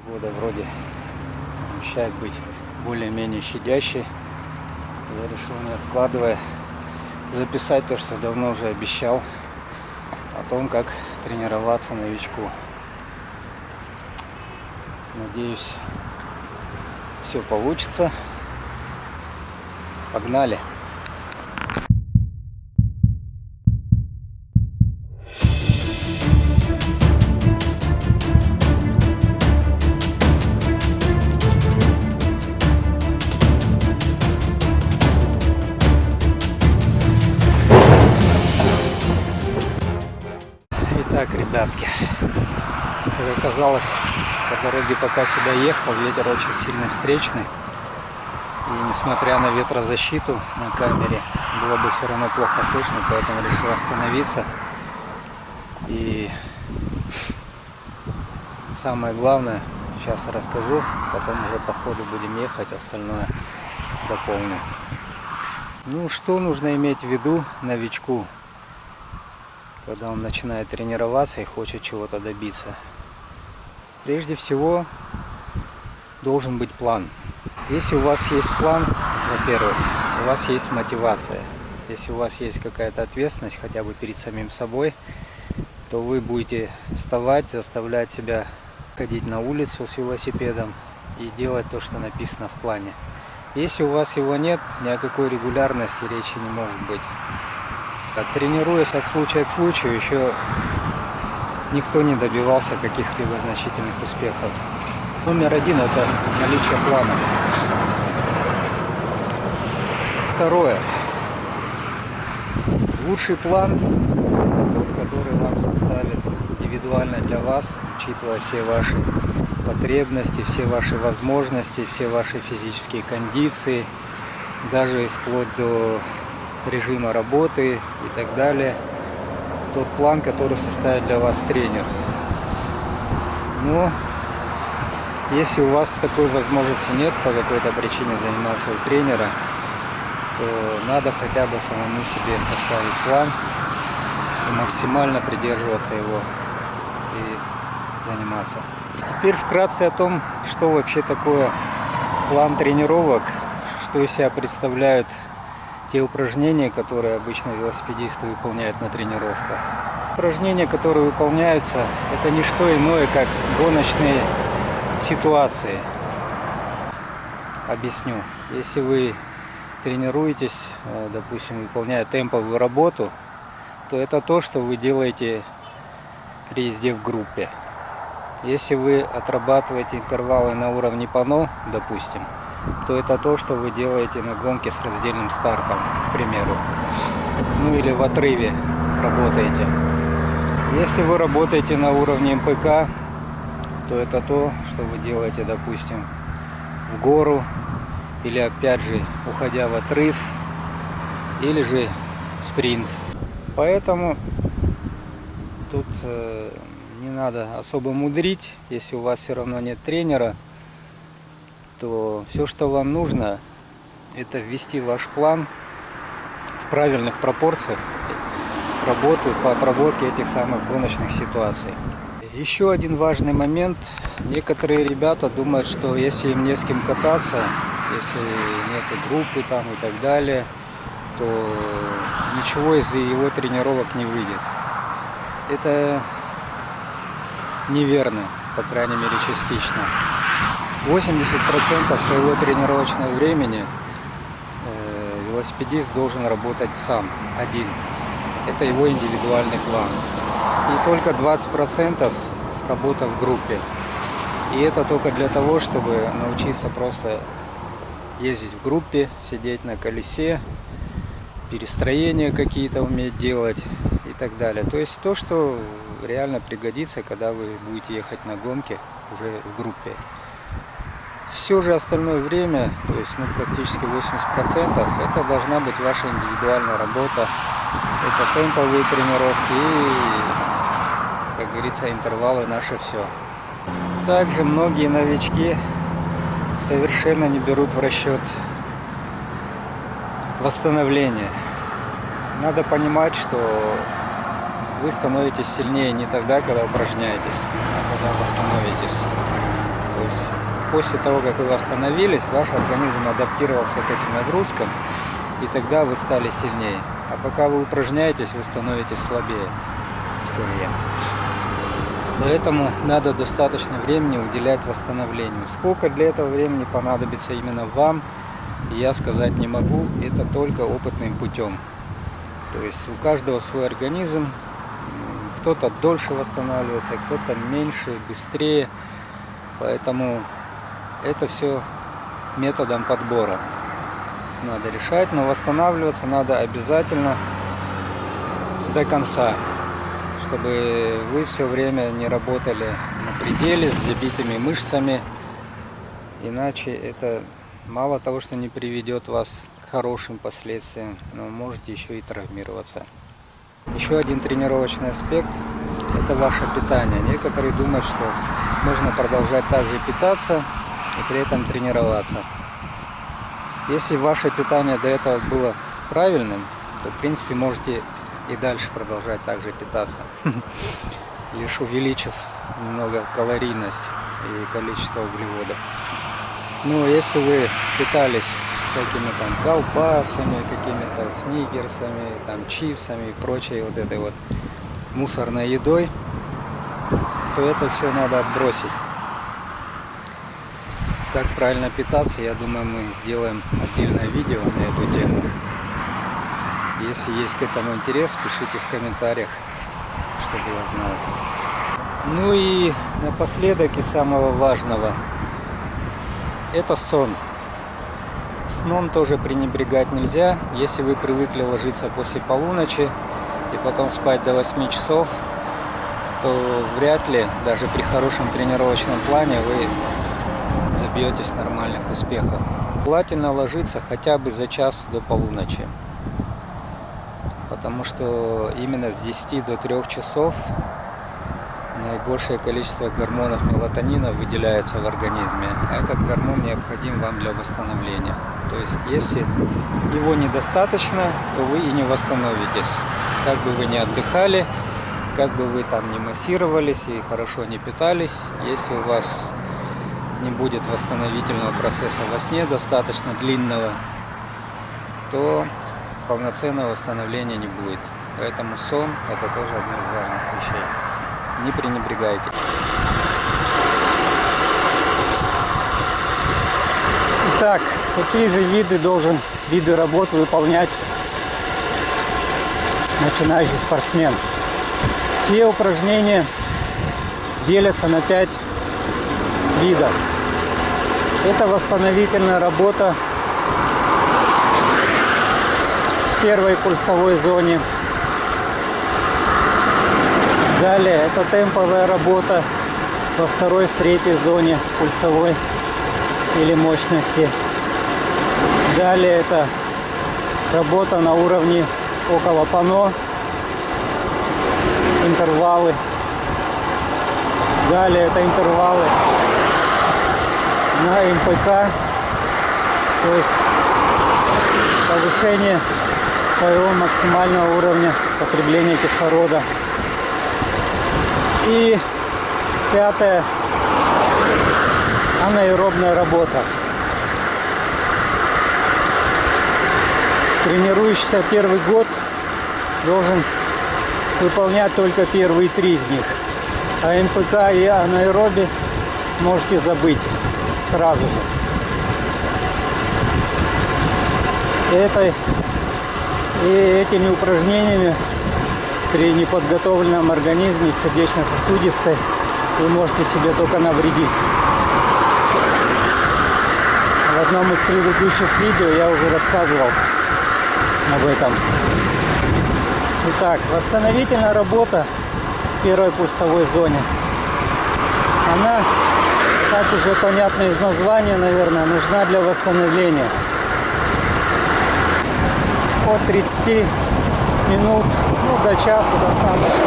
Погода вроде обещает быть более-менее щадящей. Я решил, не откладывая, записать то, что давно уже обещал, о том, как тренироваться новичку. Надеюсь, все получится. Погнали! Итак, ребятки, как оказалось, по дороге, пока сюда ехал, ветер очень сильно встречный. И несмотря на ветрозащиту на камере, было бы все равно плохо слышно, поэтому решил остановиться. И самое главное, сейчас расскажу, потом уже по ходу будем ехать, остальное дополню. Ну, что нужно иметь в виду новичку, когда он начинает тренироваться и хочет чего-то добиться? Прежде всего, должен быть план. Если у вас есть план, во-первых, у вас есть мотивация. Если у вас есть какая-то ответственность, хотя бы перед самим собой, то вы будете вставать, заставлять себя ходить на улицу с велосипедом и делать то, что написано в плане. Если у вас его нет, ни о какой регулярности речи не может быть. Тренируясь от случая к случаю, еще никто не добивался каких-либо значительных успехов. Номер один – это наличие плана. Второе. Лучший план – это тот, который вам составит индивидуально для вас, учитывая все ваши потребности, все ваши возможности, все ваши физические кондиции, даже вплоть до режима работы и так далее. Тот план, который составит для вас тренер. Но если у вас такой возможности нет по какой-то причине заниматься у тренера, то надо хотя бы самому себе составить план и максимально придерживаться его и заниматься. Теперь вкратце о том, что вообще такое план тренировок, что из себя представляют те упражнения, которые обычно велосипедисты выполняют на тренировках. Упражнения, которые выполняются, это не что иное, как гоночные ситуации. Объясню. Если вы тренируетесь, допустим, выполняя темповую работу, то это то, что вы делаете при езде в группе. Если вы отрабатываете интервалы на уровне пано, допустим, то это то, что вы делаете на гонке с раздельным стартом, к примеру. Ну или в отрыве работаете. Если вы работаете на уровне МПК, то это то, что вы делаете, допустим, в гору, или опять же, уходя в отрыв, или же спринт. Поэтому тут не надо особо мудрить, если у вас все равно нет тренера, то все, что вам нужно, это ввести ваш план в правильных пропорциях работы по отработке этих самых гоночных ситуаций. Еще один важный момент. Некоторые ребята думают, что если им не с кем кататься, если нет группы там и так далее, то ничего из его тренировок не выйдет. Это неверно, по крайней мере частично. 80% своего тренировочного времени велосипедист должен работать сам, один. Это его индивидуальный план. И только 20% работа в группе. И это только для того, чтобы научиться просто ездить в группе, сидеть на колесе, перестроения какие-то уметь делать и так далее. То есть то, что реально пригодится, когда вы будете ехать на гонке уже в группе. Все же остальное время, то есть практически 80%, это должна быть ваша индивидуальная работа. Это темповые тренировки и, как говорится, интервалы наше все. Также многие новички совершенно не берут в расчет восстановление. Надо понимать, что вы становитесь сильнее не тогда, когда упражняетесь, а когда восстановитесь. есть после того, как вы восстановились, ваш организм адаптировался к этим нагрузкам, и тогда вы стали сильнее. А пока вы упражняетесь, вы становитесь слабее, скорее. Поэтому надо достаточно времени уделять восстановлению. Сколько для этого времени понадобится именно вам, я сказать не могу, это только опытным путем. То есть у каждого свой организм, кто-то дольше восстанавливается, кто-то меньше, быстрее. Поэтому это все методом подбора надо решать, но восстанавливаться надо обязательно до конца, чтобы вы все время не работали на пределе с забитыми мышцами, иначе это мало того, что не приведет вас к хорошим последствиям, но можете еще и травмироваться. Еще один тренировочный аспект – это ваше питание. Некоторые думают, что можно продолжать так же питаться и при этом тренироваться. Если ваше питание до этого было правильным, то в принципе можете и дальше продолжать так же питаться, лишь увеличив немного калорийность и количество углеводов. Но если вы питались всякими там колбасами, какими-то сникерсами, там чипсами и прочей вот этой вот мусорной едой, то это все надо отбросить. Как правильно питаться, я думаю, мы сделаем отдельное видео на эту тему. Если есть к этому интерес, пишите в комментариях, чтобы я знал. Ну и напоследок из самого важного – это сон. Сном тоже пренебрегать нельзя. Если вы привыкли ложиться после полуночи и потом спать до 8 часов, то вряд ли, даже при хорошем тренировочном плане, вы добьетесь нормальных успехов. Желательно ложиться хотя бы за час до полуночи, потому что именно с 10 до 3 часов наибольшее количество гормонов мелатонина выделяется в организме, а этот гормон необходим вам для восстановления. То есть, если его недостаточно, то вы и не восстановитесь. Как бы вы ни отдыхали, как бы вы там не массировались и хорошо не питались, если у вас не будет восстановительного процесса во сне достаточно длинного, то полноценного восстановления не будет. Поэтому сон – это тоже одно из важных вещей. Не пренебрегайте. Итак, какие же виды работ выполнять начинающий спортсмен? Все упражнения делятся на 5 видов. Это восстановительная работа в первой пульсовой зоне. Далее это темповая работа во второй, в третьей зоне пульсовой или мощности. Далее это работа на уровне около пано, интервалы. Далее это интервалы на МПК, то есть повышение своего максимального уровня потребления кислорода. И 5-е – анаэробная работа. Тренирующийся первый год должен выполнять только первые 3 из них. А МПК и анаэроби можете забыть сразу же. И этими упражнениями при неподготовленном организме сердечно-сосудистой вы можете себе только навредить. В одном из предыдущих видео я уже рассказывал об этом. Итак, восстановительная работа в первой пульсовой зоне. Она, как уже понятно из названия, наверное, нужна для восстановления. От 30 минут, до часу достаточно.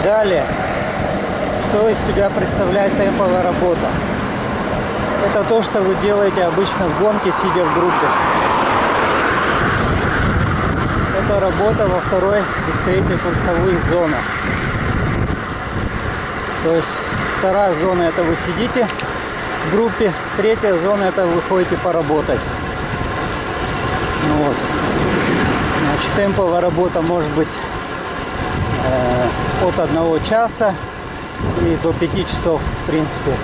Далее, что из себя представляет темповая работа? Это то, что вы делаете обычно в гонке, сидя в группе. Это работа во второй и в третьей пульсовых зонах. То есть вторая зона — это вы сидите в группе, третья зона — это вы ходите поработать. Ну вот. Значит, темповая работа может быть от 1 часа и до 5 часов, в принципе,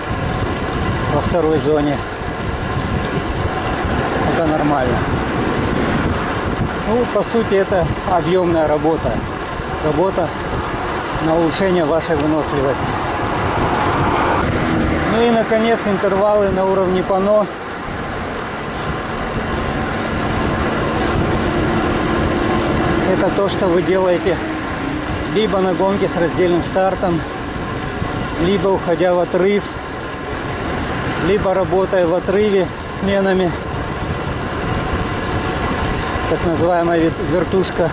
во второй зоне. Это нормально. Ну, по сути, это объемная работа. Работа на улучшение вашей выносливости. Ну и, наконец, интервалы на уровне пано. Это то, что вы делаете либо на гонке с раздельным стартом, либо уходя в отрыв, либо работая в отрыве сменами. Так называемая вертушка.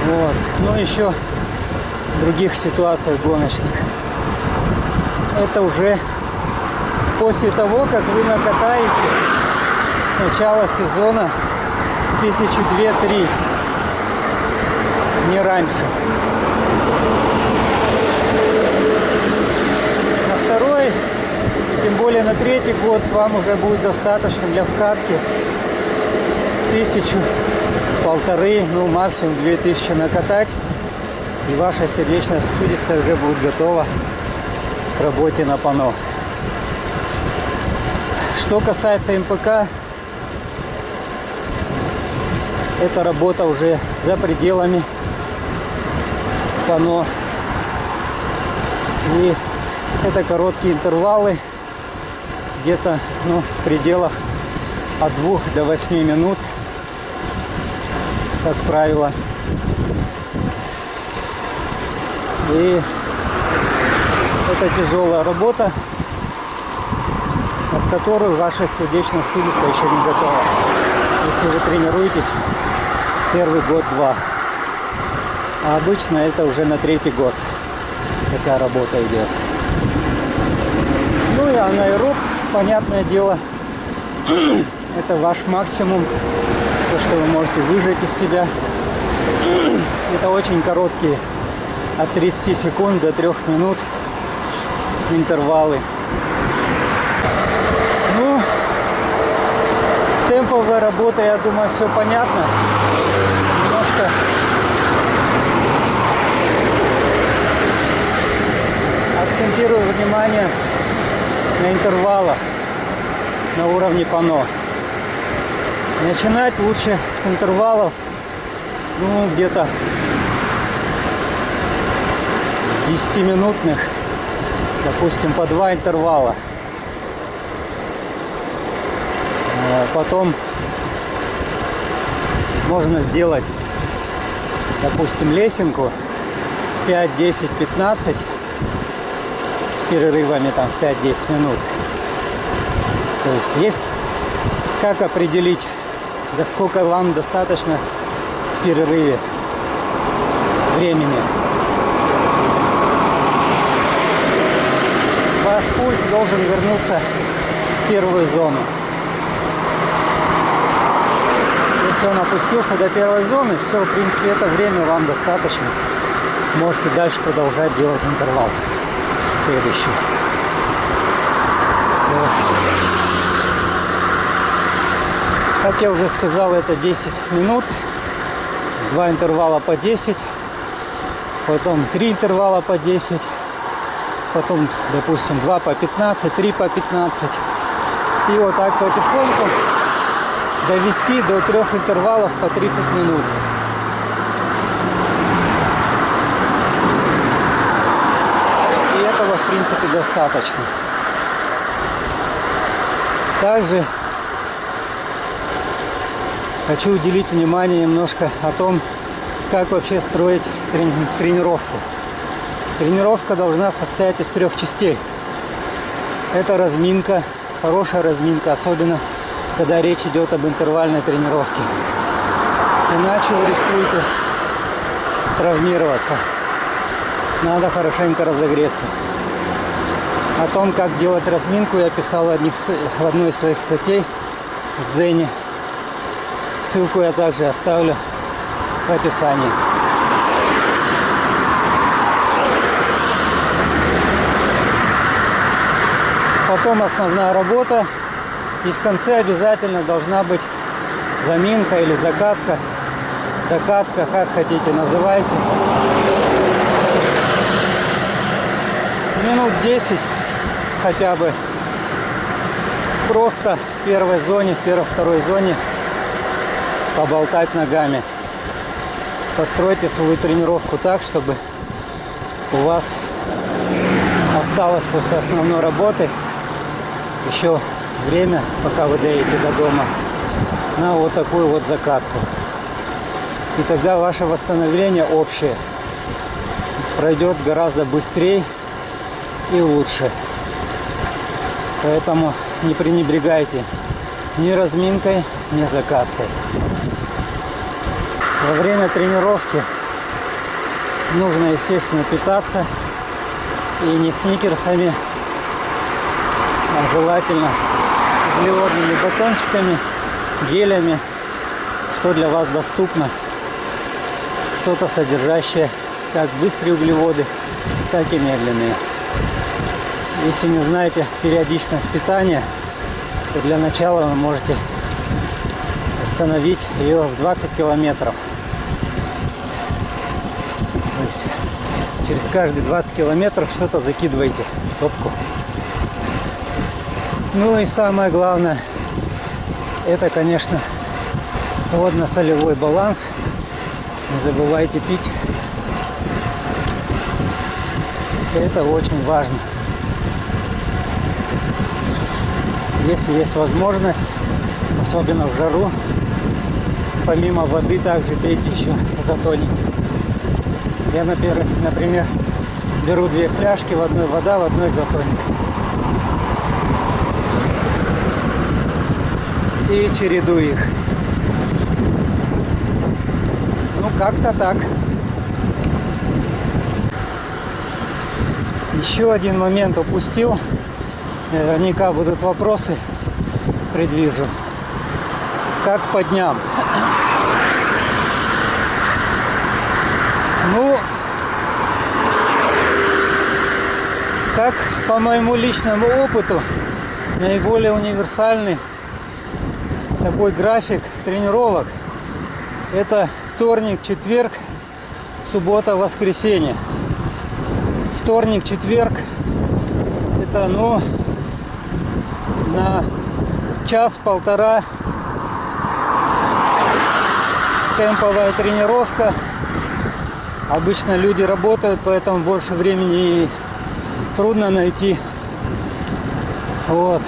Вот. Ну еще в других ситуациях гоночных. Это уже после того, как вы накатаете с начала сезона 1002-3, не раньше. На второй, тем более на третий год, вам уже будет достаточно для вкатки 1000, 1500, ну максимум 2000 накатать, и ваша сердечно-сосудистая уже будет готова к работе на пано. Что касается МПК, эта работа уже за пределами пано. И это короткие интервалы, где-то в пределах от 2 до 8 минут, как правило. И это тяжелая работа, от которой ваша сердечно-сосудистая еще не готова, если вы тренируетесь первый год-два. А обычно это уже на третий год такая работа идет. Ну и анаэроб, понятное дело, это ваш максимум, то, что вы можете выжать из себя. Это очень короткие, от 30 секунд до 3 минут интервалы. Ну, с темповой работой, я думаю, все понятно. Немножко акцентирую внимание на интервалах на уровне пано. Начинать лучше с интервалов, где-то 10-минутных, допустим, по 2 интервала. Потом можно сделать, допустим, лесенку 5, 10, 15 с перерывами там в 5-10 минут. То есть как определить, до сколько вам достаточно в перерыве времени. Ваш пульс должен вернуться в первую зону. Если он опустился до первой зоны, все, в принципе, это время вам достаточно. Можете дальше продолжать делать интервал следующий. Как я уже сказал, это 10 минут, 2 интервала по 10, потом 3 интервала по 10, потом, допустим, 2 по 15, 3 по 15. И вот так потихоньку довести до 3 интервалов по 30 минут. И этого, в принципе, достаточно. Также хочу уделить внимание немножко о том, как вообще строить тренировку. Тренировка должна состоять из 3 частей. Это разминка, хорошая разминка, особенно когда речь идет об интервальной тренировке. Иначе вы рискуете травмироваться. Надо хорошенько разогреться. О том, как делать разминку, я писал в одной из своих статей в Дзене. Ссылку я также оставлю в описании. потом основная работа, и в конце обязательно должна быть заминка или закатка, докатка, как хотите называйте. Минут 10 хотя бы. Просто в первой зоне, в первой-второй зоне поболтать ногами. Постройте свою тренировку так, чтобы у вас осталось после основной работы еще время, пока вы доедете до дома, на вот такую вот закатку. И тогда ваше восстановление общее пройдет гораздо быстрее и лучше. Поэтому не пренебрегайте ни разминкой, ни закаткой. Во время тренировки нужно, естественно, питаться, и не сникерсами, а желательно углеводными батончиками, гелями, что для вас доступно, что-то содержащее как быстрые углеводы, так и медленные. Если не знаете периодичность питания, то для начала вы можете установить ее в 20 километров. То есть через каждые 20 километров что-то закидываете в топку. Ну и самое главное, это, конечно, водно-солевой баланс. Не забывайте пить. Это очень важно. Если есть возможность, особенно в жару, помимо воды также пейте еще изотоник. Я, например, беру 2 фляжки, в одной вода, в одной изотоник. И чередую их. Ну, как-то так. Еще один момент упустил. Наверняка будут вопросы, предвижу. Как по дням? Ну, как по моему личному опыту, наиболее универсальный такой график тренировок — это вторник, четверг, суббота, воскресенье. Вторник, четверг — это, ну, на час-полтора темповая тренировка. Обычно люди работают, поэтому больше времени и трудно найти. Вот.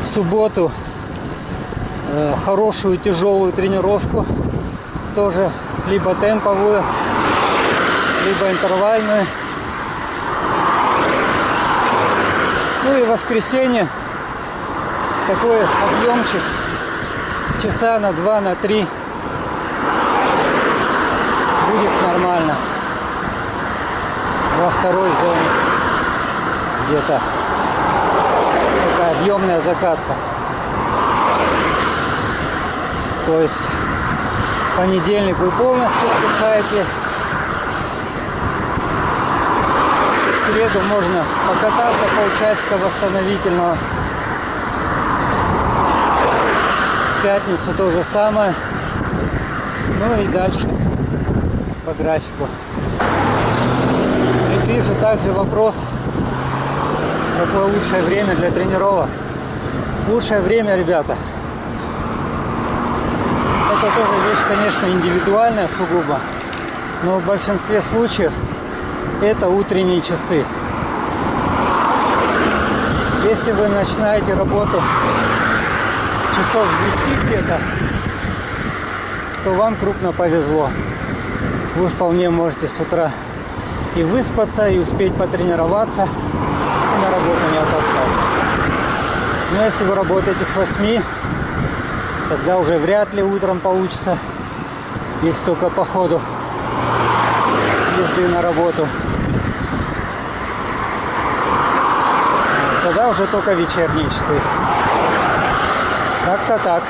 В субботу хорошую тяжелую тренировку, тоже либо темповую, либо интервальную. Ну и в воскресенье такой объемчик часа на 2, на 3 будет нормально. Во второй зоне где-то такая объемная закатка. То есть в понедельник вы полностью отдыхаете. В среду можно покататься полчасика восстановительного. В пятницу то же самое. Ну и дальше по графику. Предвижу также вопрос, какое лучшее время для тренировок. Лучшее время, ребята, это тоже вещь, конечно, индивидуальная сугубо, но в большинстве случаев это утренние часы. Если вы начинаете работу часов с 10 где-то, то вам крупно повезло. Вы вполне можете с утра и выспаться, и успеть потренироваться, и на работу не опоздать. Но если вы работаете с 8, тогда уже вряд ли утром получится, если только по ходу езды на работу. Тогда уже только вечерние часы. Как-то так.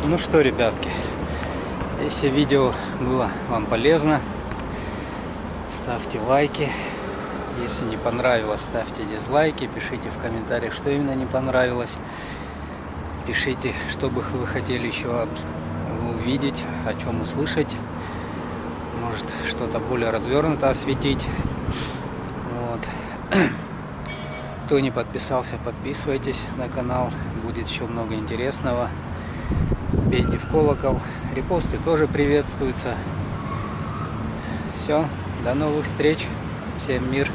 Ну что, ребятки, если видео было вам полезно, ставьте лайки. Если не понравилось, ставьте дизлайки. Пишите в комментариях, что именно не понравилось. Пишите, что бы вы хотели еще увидеть, о чем услышать. Может, что-то более развернуто осветить. Вот. Кто не подписался, подписывайтесь на канал. Будет еще много интересного. Бейте в колокол. Репосты тоже приветствуются. Все, до новых встреч. Всем мир.